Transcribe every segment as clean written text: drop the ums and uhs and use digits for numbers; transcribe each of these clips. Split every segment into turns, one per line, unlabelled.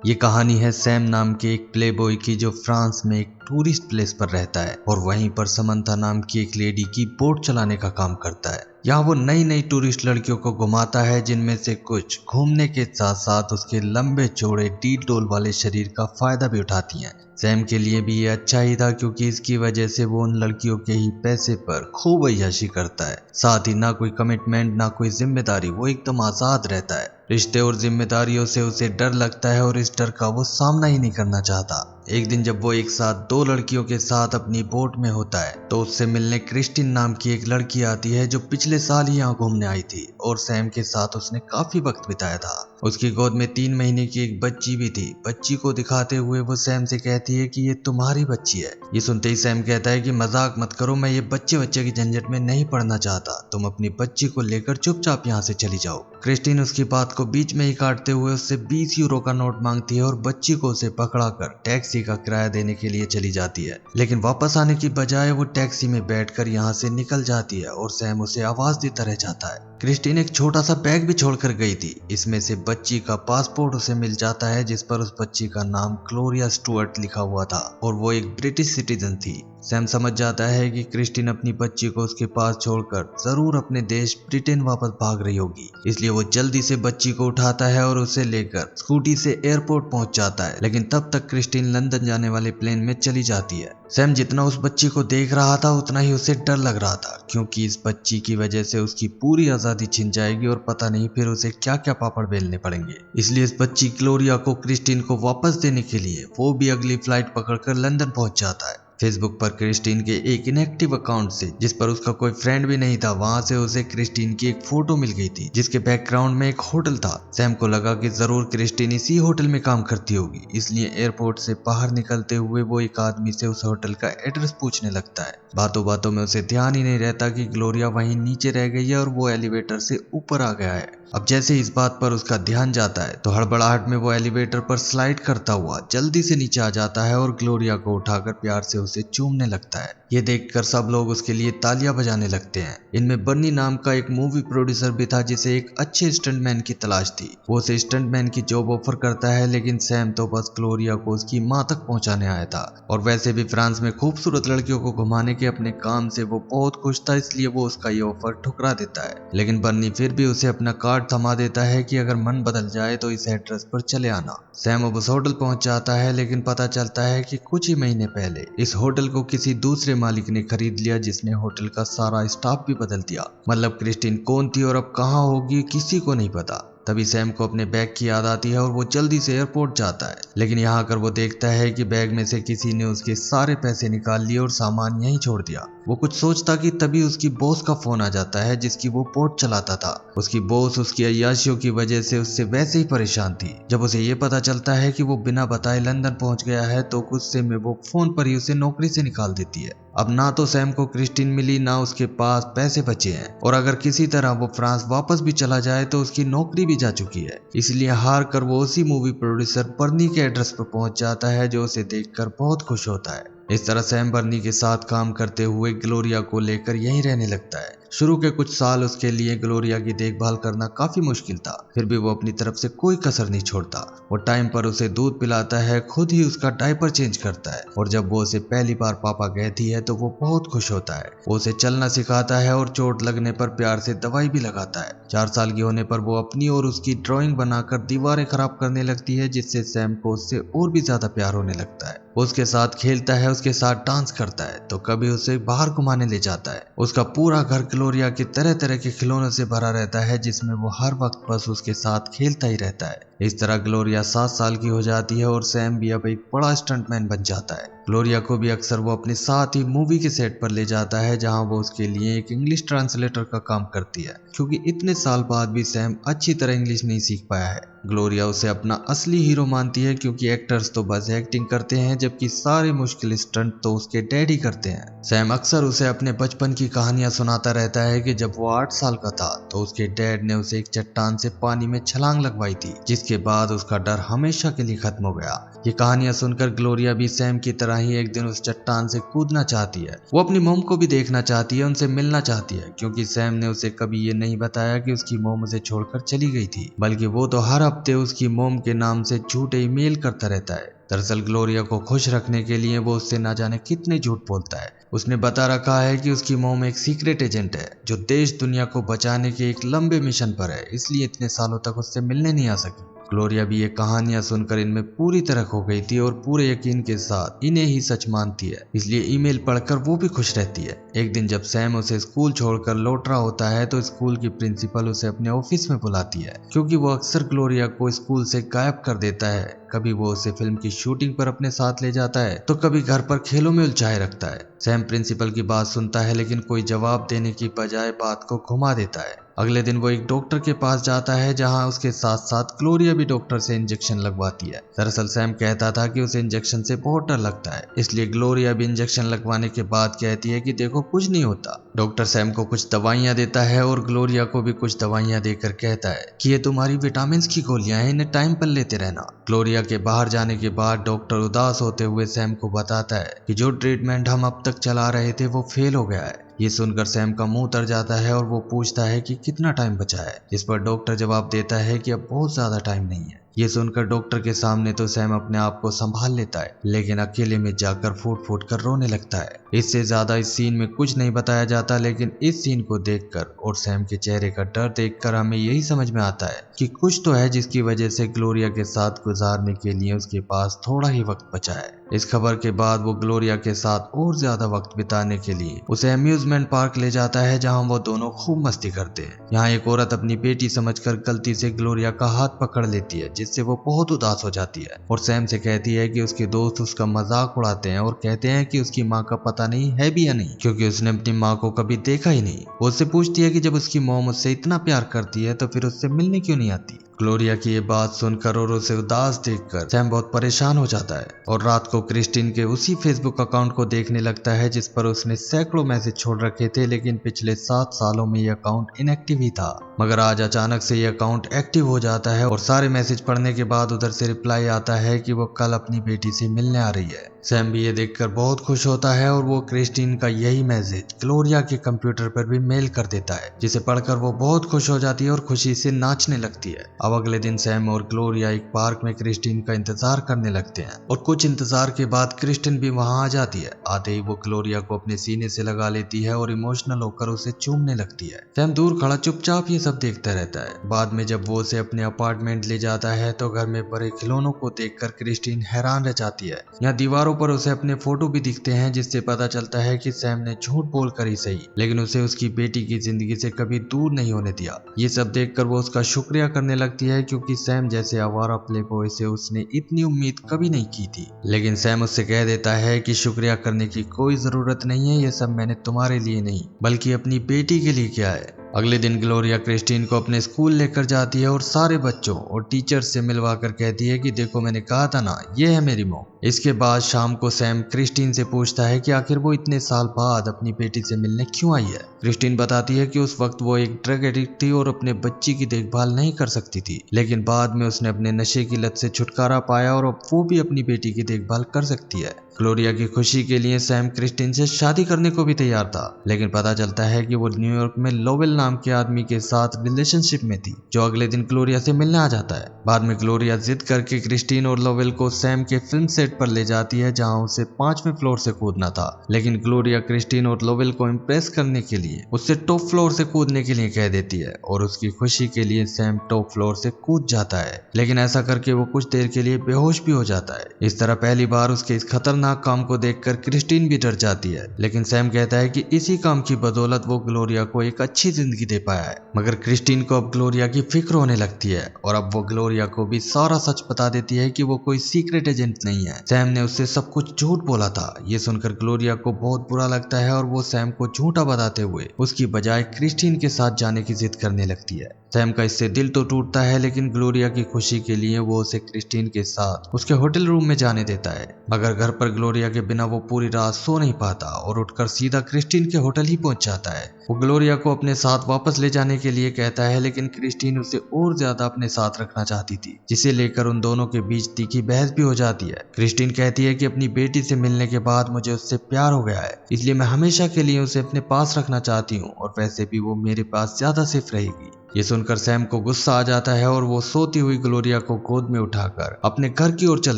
ये कहानी है सैम नाम के एक प्लेबॉय की जो फ्रांस में एक टूरिस्ट प्लेस पर रहता है और वहीं पर समंथा नाम की एक लेडी की बोट चलाने का काम करता है। यहाँ वो नई नई टूरिस्ट लड़कियों को घुमाता है, जिनमें से कुछ घूमने के साथ साथ उसके लंबे चौड़े डील डोल वाले शरीर का फायदा भी उठाती हैं। सैम के लिए भी ये अच्छा ही था, क्योंकि इसकी वजह से वो उन लड़कियों के ही पैसे पर खूब अय्याशी करता है। साथ ही ना कोई कमिटमेंट ना कोई जिम्मेदारी, वो एकदम आजाद रहता है। रिश्ते और जिम्मेदारियों से उसे डर लगता है और इस डर का वो सामना ही नहीं करना चाहता। एक दिन जब वो एक साथ दो लड़कियों के साथ अपनी बोट में होता है तो उससे मिलने क्रिस्टिन नाम की एक लड़की आती है, जो पिछले साल ही यहाँ घूमने आई थी और सैम के साथ उसने काफी वक्त बिताया था। उसकी गोद में 3 महीने की एक बच्ची भी थी। बच्ची को दिखाते हुए वो सैम से कहती है कि ये तुम्हारी बच्ची है। ये सुनते ही सैम कहता है कि मजाक मत करो, मैं ये बच्चे की झंझट में नहीं पड़ना चाहता, तुम अपनी बच्ची को लेकर चुपचाप यहाँ से चली जाओ। क्रिस्टिन उसकी बात को बीच में ही काटते हुए उससे 20 यूरो का नोट मांगती है और बच्ची को उसे पकड़ाकर टैक्सी का किराया देने के लिए चली जाती है। लेकिन वापस आने की बजाय वो टैक्सी में बैठकर यहाँ से निकल जाती है और सैम उसे आवाज देता रह जाता है। क्रिस्टिन एक छोटा सा बैग भी छोड़कर गई थी। इसमें से बच्ची का पासपोर्ट उसे मिल जाता है, जिस पर उस बच्ची का नाम ग्लोरिया स्टुअर्ट लिखा हुआ था और वो एक ब्रिटिश सिटीजन थी। सैम समझ जाता है कि क्रिस्टिन अपनी बच्ची को उसके पास छोड़कर जरूर अपने देश ब्रिटेन वापस भाग रही होगी, इसलिए वो जल्दी से बच्ची को उठाता है और उसे लेकर स्कूटी से एयरपोर्ट पहुंच जाता है। लेकिन तब तक क्रिस्टिन लंदन जाने वाले प्लेन में चली जाती है। सैम जितना उस बच्ची को देख रहा था उतना ही उसे डर लग रहा था, क्योंकि इस बच्ची की वजह से उसकी पूरी आजादी छिन जाएगी और पता नहीं फिर उसे क्या क्या पापड़ बेलने पड़ेंगे। इसलिए इस बच्ची ग्लोरिया को क्रिस्टिन को वापस देने के लिए वो भी अगली फ्लाइट पकड़कर लंदन पहुंच जाता है। फेसबुक पर क्रिस्टीन के एक इनएक्टिव अकाउंट से, जिस पर उसका कोई फ्रेंड भी नहीं था, वहां से उसे क्रिस्टीन की एक फोटो मिल गई थी जिसके बैकग्राउंड में एक होटल था। सैम को लगा कि जरूर क्रिस्टीन इसी होटल में काम करती होगी, इसलिए एयरपोर्ट से बाहर निकलते हुए वो एक आदमी से उस होटल का एड्रेस पूछने लगता है। बातों बातों में उसे ध्यान ही नहीं रहता कि ग्लोरिया वहीं नीचे रह गई है और वो एलिवेटर से ऊपर आ गया है। अब जैसे इस बात पर उसका ध्यान जाता है तो हड़बड़ाहट में वो एलिवेटर पर स्लाइड करता हुआ जल्दी से नीचे आ जाता है और ग्लोरिया को उठाकर प्यार से उसे चूमने लगता है। ये देखकर सब लोग उसके लिए तालियां बजाने लगते हैं। इनमें बर्नी नाम का एक मूवी प्रोड्यूसर भी था, जिसे एक अच्छे स्टंटमैन की तलाश थी। वो उसे स्टंटमैन की जॉब ऑफर करता है, लेकिन सैम तो बस ग्लोरिया को उसकी मां तक पहुंचाने आया था और वैसे भी फ्रांस में खूबसूरत लड़कियों को घुमाने के अपने काम से वो बहुत खुश था, इसलिए वो उसका ये ऑफर ठुकरा देता है। लेकिन बर्नी फिर भी उसे अपना कार्ड थमा देता है कि अगर मन बदल जाए तो इस एड्रेस पर चले आना। सैम अब उस होटल पहुंच जाता है, लेकिन पता चलता है कि कुछ ही महीने पहले इस होटल को किसी दूसरे मालिक ने खरीद लिया, जिसने होटल का सारा स्टाफ भी बदल दिया। मतलब क्रिस्टीन कौन थी और अब कहाँ होगी किसी को नहीं पता। तभी सैम को अपने बैग की याद आती है और वो जल्दी से एयरपोर्ट जाता है, लेकिन यहाँ आकर वो देखता है कि बैग में से किसी ने उसके सारे पैसे निकाल लिए और सामान यहीं छोड़ दिया। वो कुछ सोचता कि तभी उसकी बॉस का फोन आ जाता है, जिसकी वो बोट चलाता था। उसकी बॉस उसकी अय्याशियों की वजह से उससे वैसे ही परेशान थी। जब उसे ये पता चलता है कि वो बिना बताए लंदन पहुंच गया है तो गुस्से में वो फोन पर ही उसे नौकरी से निकाल देती है। अब ना तो सैम को क्रिस्टीन मिली, ना उसके पास पैसे बचे हैं और अगर किसी तरह वो फ्रांस वापस भी चला जाए तो उसकी नौकरी भी जा चुकी है। इसलिए हार कर वो उसी मूवी प्रोड्यूसर बर्नी के एड्रेस पर पहुंच जाता है, जो उसे देखकर बहुत खुश होता है। इस तरह सैम बर्नी के साथ काम करते हुए ग्लोरिया को लेकर यहीं रहने लगता है। शुरू के कुछ साल उसके लिए ग्लोरिया की देखभाल करना काफी मुश्किल था, फिर भी वो अपनी तरफ से कोई कसर नहीं छोड़ता। वो टाइम पर उसे दूध पिलाता है, खुद ही उसका डायपर चेंज करता है और जब वो उसे पहली बार पापा कहती है तो वो बहुत खुश होता है। वो उसे चलना सिखाता है और चोट लगने पर प्यार से दवाई भी लगाता है। 4 साल की होने पर वो अपनी और उसकी ड्राइंग बनाकर दीवारें खराब करने लगती है, जिससे सैम को उससे और भी ज्यादा प्यार होने लगता है। वो उसके साथ खेलता है, उसके साथ डांस करता है तो कभी उसे बाहर घुमाने ले जाता है। उसका पूरा घर ग्लोरिया के तरह तरह के खिलौनों से भरा रहता है, जिसमें वो हर वक्त बस उसके साथ खेलता ही रहता है। इस तरह ग्लोरिया 7 साल की हो जाती है और सैम भी अब एक बड़ा स्टंटमैन बन जाता है। ग्लोरिया को भी अक्सर वो अपने साथ ही मूवी के सेट पर ले जाता है, जहां वो उसके लिए एक इंग्लिश ट्रांसलेटर का काम करती है, क्योंकि इतने साल बाद भी सैम अच्छी तरह इंग्लिश नहीं सीख पाया है। ग्लोरिया उसे अपना असली हीरो मानती है, क्योंकि एक्टर्स तो बस एक्टिंग करते हैं, जबकि सारे मुश्किल स्टंट तो उसके डैडी करते हैं। सैम अक्सर उसे अपने बचपन की कहानियां सुनाता रहता है कि जब वो 8 साल का था तो उसके डैड ने उसे एक चट्टान से पानी में छलांग लगवाई थी, जिसकी जिसके बाद उसका डर हमेशा के लिए खत्म हो गया। ये कहानियां सुनकर ग्लोरिया भी सैम की तरह ही एक दिन उस चट्टान से कूदना चाहती है। वो अपनी मोम को भी देखना चाहती है, उनसे मिलना चाहती है, क्योंकि सैम ने उसे कभी ये नहीं बताया कि उसकी मोम उसे छोड़कर चली गई थी, बल्कि वो तो हर हफ्ते उसकी मोम के नाम से झूठे ईमेल करता रहता है। दरअसल ग्लोरिया को खुश रखने के लिए वो उससे ना जाने कितने झूठ बोलता है। उसने बता रखा है कि उसकी मोम एक सीक्रेट एजेंट है जो देश दुनिया को बचाने के एक लंबे मिशन पर है, इसलिए इतने सालों तक उससे मिलने नहीं आ सकी। ग्लोरिया भी ये कहानियां सुनकर इनमें पूरी तरह खो गई थी और पूरे यकीन के साथ इन्हें ही सच मानती है, इसलिए ईमेल पढ़कर वो भी खुश रहती है। एक दिन जब सैम उसे स्कूल छोड़कर लौट रहा होता है तो स्कूल की प्रिंसिपल उसे अपने ऑफिस में बुलाती है, क्योंकि वो अक्सर ग्लोरिया को स्कूल से गायब कर देता है। कभी वो उसे फिल्म की शूटिंग पर अपने साथ ले जाता है तो कभी घर पर खेलों में उलझाए रखता है। सैम प्रिंसिपल की बात सुनता है लेकिन कोई जवाब देने की बजाय बात को घुमा देता है। अगले दिन वो एक डॉक्टर के पास जाता है जहां उसके साथ साथ ग्लोरिया भी डॉक्टर से इंजेक्शन लगवाती है। दरअसल सैम कहता था कि उसे इंजेक्शन से बहुत डर लगता है, इसलिए ग्लोरिया भी इंजेक्शन लगवाने के बाद कहती है कि देखो कुछ नहीं होता। डॉक्टर सैम को कुछ दवाइयां देता है और ग्लोरिया को भी कुछ दवाइयां देकर कहता है कि ये तुम्हारी विटामिन की गोलियां हैं, इन्हें टाइम पर लेते रहना। ग्लोरिया के बाहर जाने के बाद डॉक्टर उदास होते हुए सैम को बताता है कि जो ट्रीटमेंट हम अब तक चला रहे थे वो फेल हो गया है। ये सुनकर सैम का मुंह तर जाता है और वो पूछता है कि कितना टाइम बचा है, जिस पर डॉक्टर जवाब देता है कि अब बहुत ज्यादा टाइम नहीं है। ये सुनकर डॉक्टर के सामने तो सैम अपने आप को संभाल लेता है, लेकिन अकेले में जाकर फूट फूट कर रोने लगता है। इससे ज्यादा इस सीन में कुछ नहीं बताया जाता, लेकिन इस सीन को देखकर और सैम के चेहरे का डर देखकर हमें यही समझ में आता है कि कुछ तो है जिसकी वजह से ग्लोरिया के साथ गुजारने के लिए उसके पास थोड़ा ही वक्त बचा है। इस खबर के बाद वो ग्लोरिया के साथ और ज्यादा वक्त बिताने के लिए उसे अम्यूजमेंट पार्क ले जाता है, जहां वो दोनों खूब मस्ती करते हैं। यहाँ एक औरत अपनी बेटी समझकर गलती से ग्लोरिया का हाथ पकड़ लेती है, जिससे वो बहुत उदास हो जाती है और सैम से कहती है कि उसके दोस्त उसका मजाक उड़ाते हैं और कहते हैं कि उसकी माँ का पता नहीं है भी या नहीं, क्योंकि उसने अपनी माँ को कभी देखा ही नहीं। वो उससे पूछती है कि जब उसकी मॉम उससे इतना प्यार करती है तो फिर उससे मिलने क्यों नहीं आती। ग्लोरिया की ये बात सुनकर और उसे उदास देखकर सैम बहुत परेशान हो जाता है और रात को क्रिस्टीन के उसी फेसबुक अकाउंट को देखने लगता है जिस पर उसने सैकड़ों मैसेज छोड़ रखे थे, लेकिन पिछले 7 सालों में ये अकाउंट इनएक्टिव ही था। मगर आज अचानक से ये अकाउंट एक्टिव हो जाता है और सारे मैसेज पढ़ने के बाद उधर से रिप्लाई आता है कि वो कल अपनी बेटी से मिलने आ रही है। सैम भी ये देखकर बहुत खुश होता है और वो क्रिस्टीन का यही मैसेज ग्लोरिया के कंप्यूटर पर भी मेल कर देता है, जिसे पढ़कर वो बहुत खुश हो जाती है और खुशी से नाचने लगती है। अब अगले दिन सैम और ग्लोरिया एक पार्क में क्रिस्टीन का इंतजार करने लगते हैं और कुछ इंतजार के बाद क्रिस्टीन भी वहां आ जाती है। आते ही वो ग्लोरिया को अपने सीने से लगा लेती है और इमोशनल होकर उसे चूमने लगती है। सैम दूर खड़ा चुपचाप ये सब देखता रहता है। बाद में जब वो उसे अपने अपार्टमेंट ले जाता है तो घर में पड़े खिलौनों को देखकर क्रिस्टीन हैरान रह जाती है। यहाँ दीवारों पर उसे अपने फोटो भी दिखते हैं, जिससे पता चलता है कि सैम ने झूठ बोलकर ही सही, लेकिन उसे उसकी बेटी की जिंदगी से कभी दूर नहीं होने दिया। ये सब देखकर वो उसका शुक्रिया करने लगती है, क्योंकि सैम जैसे आवारा प्ले बॉय से उसने इतनी उम्मीद कभी नहीं की थी। लेकिन सैम उससे कह देता है कि शुक्रिया करने की कोई जरूरत नहीं है, ये सब मैंने तुम्हारे लिए नहीं बल्कि अपनी बेटी के लिए किया है। अगले दिन ग्लोरिया क्रिस्टीन को अपने स्कूल लेकर जाती है और सारे बच्चों और टीचर्स से मिलवा कर कहती है कि देखो मैंने कहा था ना, ये है मेरी मॉम। इसके बाद शाम को सैम क्रिस्टीन से पूछता है कि आखिर वो इतने साल बाद अपनी बेटी से मिलने क्यों आई है। क्रिस्टीन बताती है कि उस वक्त वो एक ड्रग एडिक्ट थी और अपने बच्ची की देखभाल नहीं कर सकती थी, लेकिन बाद में उसने अपने नशे की लत से छुटकारा पाया और अब वो भी अपनी बेटी की देखभाल कर सकती है। ग्लोरिया की खुशी के लिए सैम क्रिस्टीन से शादी करने को भी तैयार था, लेकिन पता चलता है कि वो न्यूयॉर्क में लोवेल नाम के आदमी के साथ रिलेशनशिप में थी, जो अगले दिन ग्लोरिया से मिलने आ जाता है। बाद में ग्लोरिया जिद करके क्रिस्टीन और लोवेल को सैम के फिल्म सेट पर ले जाती है, जहां उसे 5वें फ्लोर से कूदना था, लेकिन ग्लोरिया क्रिस्टीन और लोवेल को इम्प्रेस करने के लिए उससे टॉप फ्लोर से कूदने के लिए कह देती है और उसकी खुशी के लिए सैम टॉप फ्लोर से कूद जाता है, लेकिन ऐसा करके वो कुछ देर के लिए बेहोश भी हो जाता है। इस तरह पहली बार उसके इस खतरनाक काम को देखकर क्रिस्टीन भी डर जाती है, लेकिन सैम कहता है कि इसी काम की बदौलत वो ग्लोरिया को एक अच्छी जिंदगी दे पाया है। मगर क्रिस्टीन को अब ग्लोरिया की फिक्र होने लगती है और अब वो ग्लोरिया को भी सारा सच बता देती है कि वो कोई सीक्रेट एजेंट नहीं है, सैम ने उससे सब कुछ झूठ बोला था। ये सुनकर ग्लोरिया को बहुत बुरा लगता है और वो सैम को झूठा बताते हुए उसकी बजाय क्रिस्टीन के साथ जाने की जिद करने लगती है। सैम का इससे दिल तो टूटता है, लेकिन ग्लोरिया की खुशी के लिए वो उसे क्रिस्टीन के साथ उसके होटल रूम में जाने देता है। मगर घर पर ग्लोरिया के बिना वो पूरी रात सो नहीं पाता और उठकर सीधा क्रिस्टीन के होटल ही पहुंच जाता है। वो ग्लोरिया को अपने साथ वापस ले जाने के लिए कहता है, लेकिन क्रिस्टीन उसे और ज्यादा अपने साथ रखना चाहती थी, जिसे लेकर उन दोनों के बीच तीखी बहस भी हो जाती है। क्रिस्टीन कहती है कि अपनी बेटी से मिलने के बाद मुझे उससे प्यार हो गया है, इसलिए मैं हमेशा के लिए उसे अपने पास रखना चाहती हूँ और वैसे भी वो मेरे पास ज्यादा सेफ रहेगी। ये सुनकर सैम को गुस्सा आ जाता है और वो सोती हुई ग्लोरिया को गोद में उठाकर अपने घर की ओर चल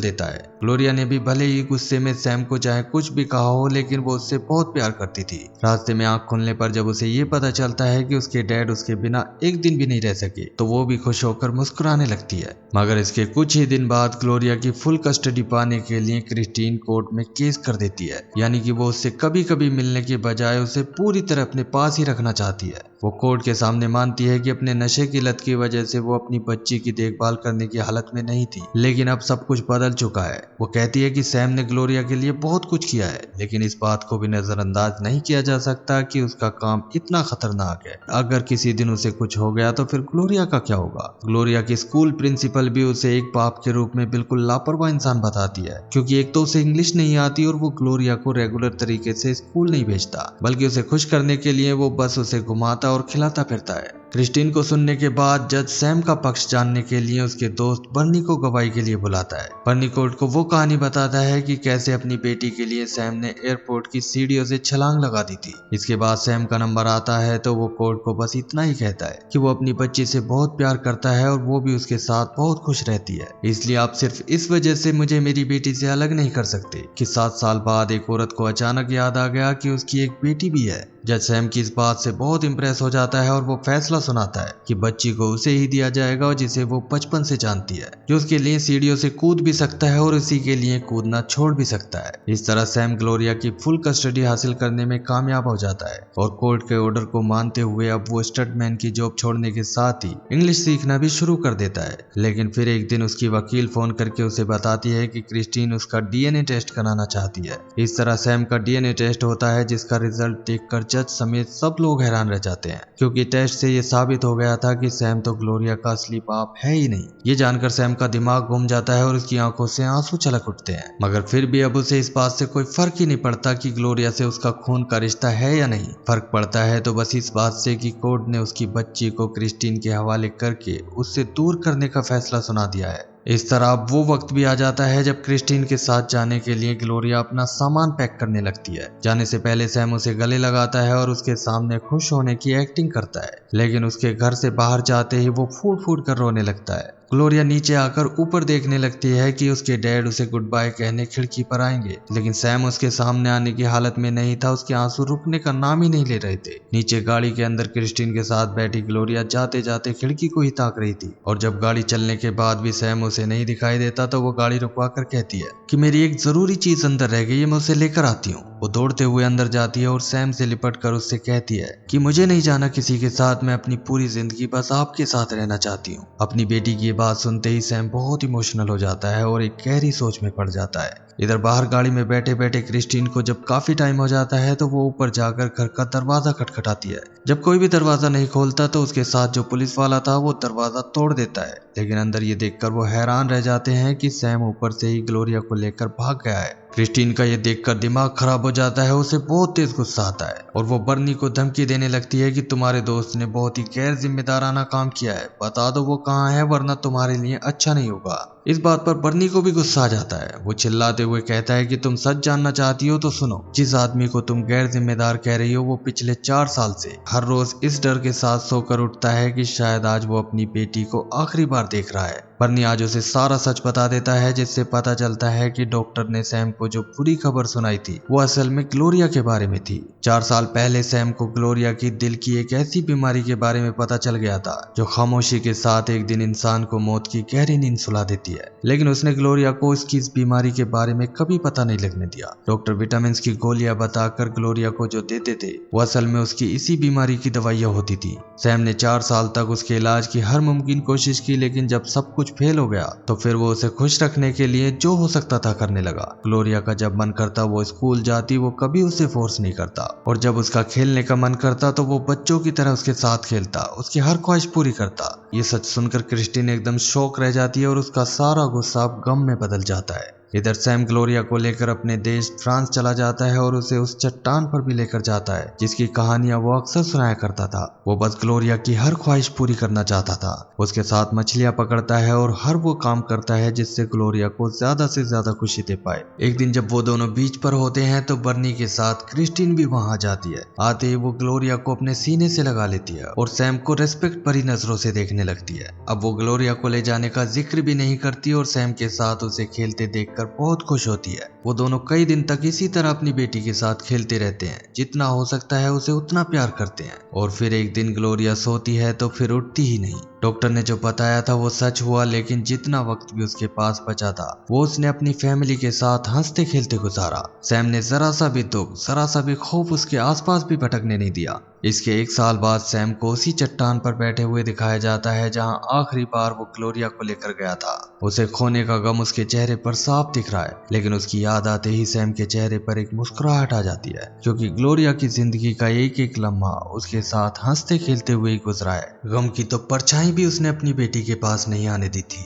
देता है। ग्लोरिया ने भी भले ही गुस्से में सैम को चाहे कुछ भी कहा हो, लेकिन वो उससे बहुत प्यार करती थी। रास्ते में आंख खुलने पर जब उसे ये पता चलता है कि उसके डैड उसके बिना एक दिन भी नहीं रह सके, तो वो भी खुश होकर मुस्कुराने लगती है। मगर इसके कुछ ही दिन बाद ग्लोरिया की फुल कस्टडी पाने के लिए क्रिस्टीन कोर्ट में केस कर देती है, यानी कि वो उससे कभी कभी मिलने के बजाय उसे पूरी तरह अपने पास ही रखना चाहती है। वो कोर्ट के सामने मानती है कि अपने नशे की लत की वजह से वो अपनी बच्ची की देखभाल करने की हालत में नहीं थी, लेकिन अब सब कुछ बदल चुका है। वो कहती है कि सैम ने ग्लोरिया के लिए बहुत कुछ किया है, लेकिन इस बात को भी नजरअंदाज नहीं किया जा सकता कि उसका काम इतना खतरनाक है। अगर किसी दिन उसे कुछ हो गया तो फिर ग्लोरिया का क्या होगा। ग्लोरिया की स्कूल प्रिंसिपल भी उसे एक बाप के रूप में बिल्कुल लापरवाह इंसान बताती है, क्योंकि एक तो उसे इंग्लिश नहीं आती और वो ग्लोरिया को रेगुलर तरीके से स्कूल नहीं भेजता, बल्कि उसे खुश करने के लिए वो बस उसे घुमाता और खिलाता फिरता है। क्रिस्टीन को सुनने के बाद जज सैम का पक्ष जानने के लिए उसके दोस्त बर्नी को गवाही के लिए बुलाता है। बर्नी कोर्ट को वो कहानी बताता है कि कैसे अपनी बेटी के लिए सैम ने एयरपोर्ट की सीढ़ियों से छलांग लगा दी थी। इसके बाद सैम का नंबर आता है तो वो कोर्ट को बस इतना ही कहता है कि वो अपनी बच्ची से बहुत प्यार करता है और वो भी उसके साथ बहुत खुश रहती है, इसलिए आप सिर्फ इस वजह से मुझे मेरी बेटी से अलग नहीं कर सकते। कि 7 साल बाद एक औरत को अचानक याद आ गया कि उसकी एक बेटी भी है। जज सैम की इस बात से बहुत इंप्रेस हो जाता है और वो फैसला सुनाता है कि बच्ची को उसे ही दिया जाएगा और जिसे वो बचपन से जानती है, जो उसके लिए सीढ़ियों से कूद भी सकता है और उसी के लिए कूदना छोड़ भी सकता है। इस तरह सैम ग्लोरिया की फुल कस्टडी हासिल करने में कामयाब हो जाता है और कोर्ट के ऑर्डर को मानते हुए अब वो स्टडमैन की जॉब छोड़ने के साथ ही इंग्लिश सीखना भी शुरू कर देता है। लेकिन फिर एक दिन उसकी वकील फोन करके उसे बताती है कि क्रिस्टीन उसका डीएनए टेस्ट कराना चाहती है। इस तरह सैम का डीएनए टेस्ट होता है, जिसका रिजल्ट देखकर जज समेत सब लोग हैरान रह जाते हैं, क्योंकि टेस्ट से ये साबित हो गया था कि सैम तो ग्लोरिया का असली बाप है ही नहीं। ये जानकर सैम का दिमाग घूम जाता है और उसकी आंखों से आंसू छलक उठते हैं, मगर फिर भी अब उसे इस बात से कोई फर्क ही नहीं पड़ता कि ग्लोरिया से उसका खून का रिश्ता है या नहीं। फर्क पड़ता है तो बस इस बात से कि कोर्ट ने उसकी बच्ची को क्रिस्टीन के हवाले करके उससे दूर करने का फैसला सुना दिया है। इस तरह अब वो वक्त भी आ जाता है जब क्रिस्टीन के साथ जाने के लिए ग्लोरिया अपना सामान पैक करने लगती है। जाने से पहले सैम उसे गले लगाता है और उसके सामने खुश होने की एक्टिंग करता है, लेकिन उसके घर से बाहर जाते ही वो फूट फूट कर रोने लगता है। ग्लोरिया नीचे आकर ऊपर देखने लगती है कि उसके डैड उसे गुड बाय कहने खिड़की पर आएंगे, लेकिन सैम उसके सामने आने की हालत में नहीं था। उसके आंसू रुकने का नाम ही नहीं ले रहे थे। नीचे गाड़ी के अंदर क्रिस्टीन के साथ बैठी ग्लोरिया जाते जाते खिड़की को ही ताक रही थी, और जब गाड़ी चलने के बाद भी सैम उसे नहीं दिखाई देता तो वो गाड़ी रुकवा कर कहती है कि मेरी एक जरूरी चीज अंदर रह गई है, मैं उसे लेकर आती हूँ। वो दौड़ते हुए अंदर जाती है और सैम से लिपट कर उससे कहती है कि मुझे नहीं जाना किसी के साथ, मैं अपनी पूरी जिंदगी बस आपके साथ रहना चाहती हूँ। अपनी बेटी की बात सुनते ही सैम बहुत इमोशनल हो जाता है और एक गहरी सोच में पड़ जाता है। इधर बाहर गाड़ी में बैठे बैठे क्रिस्टीन को जब काफी टाइम हो जाता है तो वो ऊपर जाकर घर का दरवाजा खटखटाती है। जब कोई भी दरवाजा नहीं खोलता तो उसके साथ जो पुलिस वाला था वो दरवाजा तोड़ देता है, लेकिन अंदर ये देखकर वो हैरान रह जाते हैं कि सैम ऊपर से ही ग्लोरिया को लेकर भाग गया है। क्रिस्टीन का ये देखकर दिमाग खराब हो जाता है, उसे बहुत तेज गुस्सा आता है और वो बर्नी को धमकी देने लगती है कि तुम्हारे दोस्त ने बहुत ही गैर जिम्मेदाराना काम किया है, बता दो वो कहाँ है वरना तुम्हारे लिए अच्छा नहीं होगा। इस बात पर बर्नी को भी गुस्सा आ जाता है। वो चिल्लाते हुए कहता है कि तुम सच जानना चाहती हो तो सुनो, जिस आदमी को तुम गैर जिम्मेदार कह रही हो वो पिछले 4 साल से हर रोज इस डर के साथ सोकर उठता है कि शायद आज वो अपनी बेटी को आखिरी बार देख रहा है। बर्नी आज उसे सारा सच बता देता है, जिससे पता चलता है कि डॉक्टर ने सैम को जो बुरी खबर सुनाई थी वो असल में ग्लोरिया के बारे में थी। 4 साल पहले सैम को ग्लोरिया की दिल की एक ऐसी बीमारी के बारे में पता चल गया था जो खामोशी के साथ एक दिन इंसान को मौत की गहरी नींद सुला देती है, लेकिन उसने ग्लोरिया को इसकी इस बीमारी के बारे में कभी पता नहीं लगने दिया। डॉक्टर विटामिन की गोलियां बताकर ग्लोरिया को जो देते थे वो असल में उसकी इसी बीमारी की दवाइयां होती थी। सैम ने 4 साल तक उसके इलाज की हर मुमकिन कोशिश की, लेकिन जब सब कुछ फेल हो गया तो फिर वो उसे खुश रखने के लिए जो हो सकता था करने लगा। ग्लोरिया का जब मन करता वो स्कूल जाती, वो कभी उसे फोर्स नहीं करता, और जब उसका खेलने का मन करता तो वो बच्चों की तरह उसके साथ खेलता, उसकी हर ख्वाहिश पूरी करता। ये सच सुनकर क्रिस्टीन एकदम शॉक रह जाती है और उसका सारा गुस्सा अब गम में बदल जाता है। इधर सैम ग्लोरिया को लेकर अपने देश फ्रांस चला जाता है और उसे उस चट्टान पर भी लेकर जाता है जिसकी कहानियां वो अक्सर सुनाया करता था। वो बस ग्लोरिया की हर ख्वाहिश पूरी करना चाहता था। उसके साथ मछलियां पकड़ता है और हर वो काम करता है जिससे ग्लोरिया को ज्यादा से ज्यादा खुशी दे पाए। एक दिन जब वो दोनों बीच पर होते हैं तो बर्नी के साथ क्रिस्टीन भी वहां जाती है। आते ही वो ग्लोरिया को अपने सीने से लगा लेती है और सैम को रेस्पेक्ट भरी नजरों से देखने लगती है। अब वो ग्लोरिया को ले जाने का जिक्र भी नहीं करती और सैम के साथ उसे खेलते देखकर बहुत खुश होती है। वो दोनों कई दिन तक इसी तरह अपनी बेटी के साथ खेलते रहते हैं, जितना हो सकता है उसे उतना प्यार करते हैं। और फिर एक दिन ग्लोरिया सोती है तो फिर उठती ही नहीं। डॉक्टर ने जो बताया था वो सच हुआ, लेकिन जितना वक्त भी उसके पास बचा था वो उसने अपनी फैमिली के साथ हंसते खेलते गुजारा। सैम ने जरा सा भी दुख, जरा सा भी खौफ उसके आसपास भी भटकने नहीं दिया। इसके 1 साल बाद सैम को उसी चट्टान पर बैठे हुए दिखाया जाता है जहां आखिरी बार वो ग्लोरिया को लेकर गया था। उसे खोने का गम उसके चेहरे पर साफ दिख रहा है, लेकिन उसकी याद आते ही सैम के चेहरे पर एक मुस्कुराहट आ जाती है, क्योंकि ग्लोरिया की जिंदगी का एक एक लम्हा उसके साथ हंसते खेलते हुए ही गुजरा है। गम की तो परछाई भी उसने अपनी बेटी के पास नहीं आने दी थी।